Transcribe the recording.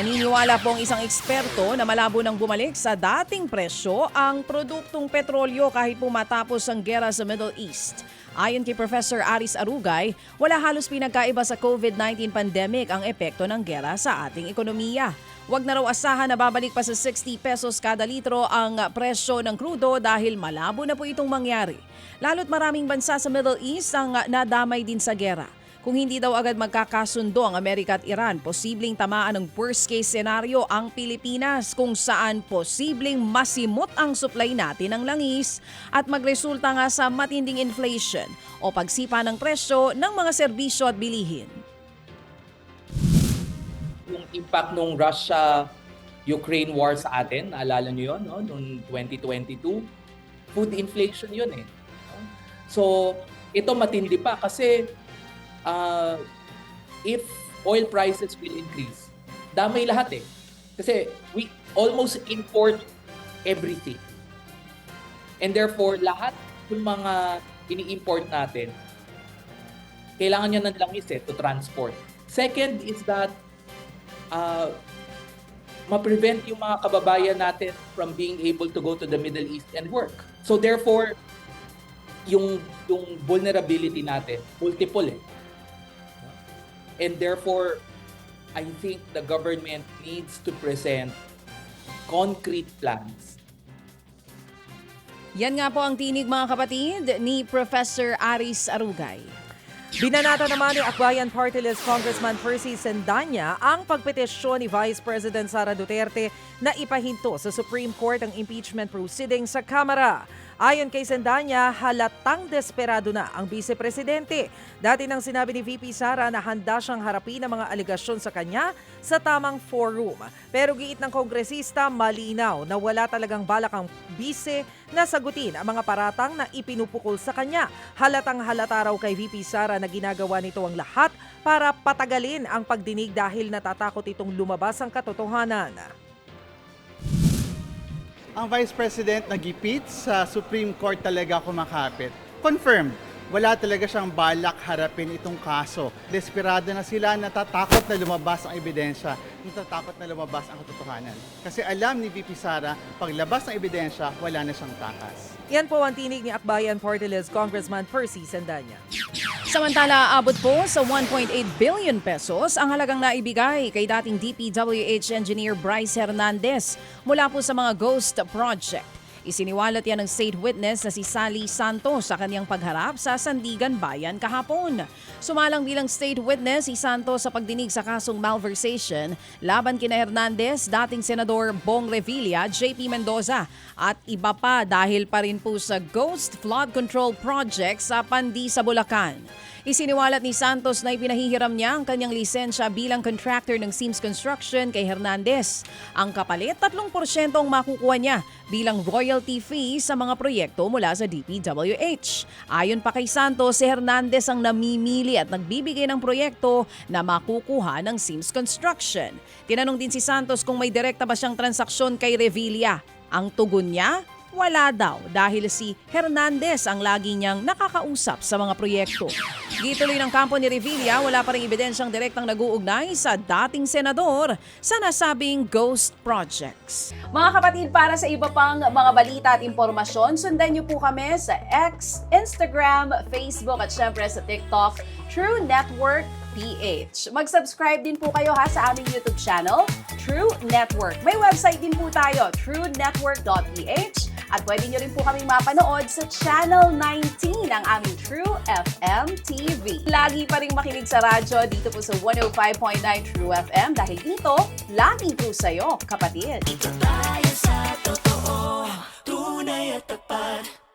Naniniwala po ang isang eksperto na malabo nang bumalik sa dating presyo ang produktong petrolyo kahit po matapos ang gera sa Middle East. Ayon kay Professor Aris Arugay, wala halos pinagkaiba sa COVID-19 pandemic ang epekto ng gera sa ating ekonomiya. Huwag na raw asahan na babalik pa sa 60 pesos kada litro ang presyo ng krudo dahil malabo na po itong mangyari. Lalo't maraming bansa sa Middle East ang nadamay din sa gera. Kung hindi daw agad magkakasundo ang Amerika at Iran, posibleng tamaan ng worst case scenario ang Pilipinas kung saan posibleng masimot ang supply natin ng langis at magresulta nga sa matinding inflation o pagsipa ng presyo ng mga serbisyo at bilihin. Yung impact ng Russia-Ukraine war sa atin, naalala nyo yun, no? Noong 2022, food inflation yun eh. So, ito matindi pa kasi if oil prices will increase, damay lahat eh. Kasi we almost import everything. And therefore, lahat ng mga ini-import natin, kailangan nyo ng langis to transport. Second is that ma-prevent yung mga kababayan natin from being able to go to the Middle East and work. So therefore, yung vulnerability natin, multiple eh. And therefore, I think the government needs to present concrete plans. Yan nga po ang tinig mga kapatid ni Professor Aris Arugay. Binanata naman ni Akbayan Party List Congressman Percy Sendanya ang pagpetisyon ni Vice President Sara Duterte na ipahinto sa Supreme Court ang impeachment proceedings sa Kamara. Ayon kay Sendanya, halatang desperado na ang Vice-Presidente. Dati nang sinabi ni VP Sara na handa siyang harapin ang mga aligasyon sa kanya sa tamang forum. Pero giit ng kongresista, malinaw na wala talagang balak ang Vice na sagutin ang mga paratang na ipinupukol sa kanya. Halatang halata raw kay VP Sara na ginagawa nito ang lahat para patagalin ang pagdinig dahil natatakot itong lumabas ang katotohanan. Ang Vice President nagipit sa Supreme Court talaga kumakapit. Confirmed, wala talaga siyang balak harapin itong kaso. Desperado na sila, natatakot na lumabas ang ebidensya, natatakot na lumabas ang katotohanan. Kasi alam ni VP Sara, paglabas ng ebidensya, wala na siyang takas. Yan po ang tinig ni Akbayan Party List Congressman Percy Sendanya. Samantala, abot po sa 1.8 billion pesos ang halagang naibigay kay dating DPWH engineer Bryce Hernandez mula po sa mga ghost project. Isiniwalat yan ng state witness na si Sally Santos sa kanyang pagharap sa Sandigan Bayan kahapon. Sumalang bilang state witness si Santos sa pagdinig sa kasong malversation laban kina Hernandez, dating Senador Bong Revilla, JP Mendoza at iba pa dahil pa rin po sa ghost flood control project sa Pandi sa Bulacan. Isiniwalat ni Santos na ipinahihiram niya ang kanyang lisensya bilang contractor ng Sims Construction kay Hernandez. Ang kapalit, 3% ang makukuha niya bilang royalty fee sa mga proyekto mula sa DPWH. Ayon pa kay Santos, si Hernandez ang namimili at nagbibigay ng proyekto na makukuha ng Sims Construction. Tinanong din si Santos kung may direkta ba siyang transaksyon kay Revilla. Ang tugon niya, wala daw dahil si Hernandez ang lagi niyang nakakausap sa mga proyekto. Gituloy ng kampo ni Revilla, wala pa rin ebidensyang direktang nag-uugnay sa dating senador sa nasabing ghost projects. Mga kapatid, para sa iba pang mga balita at impormasyon, sundan niyo po kami sa X, Instagram, Facebook at syempre sa TikTok, True Network PH. Mag-subscribe din po kayo sa aming YouTube channel, True Network. May website din po tayo, truenetwork.ph. At pwede nyo rin po kaming mapanood sa Channel 19 ng aming True FM TV. Lagi pa rin makinig sa radyo dito po sa 105.9 True FM dahil dito, laging true sa'yo, kapatid. Ito tayo sa totoo, tunay at tapat.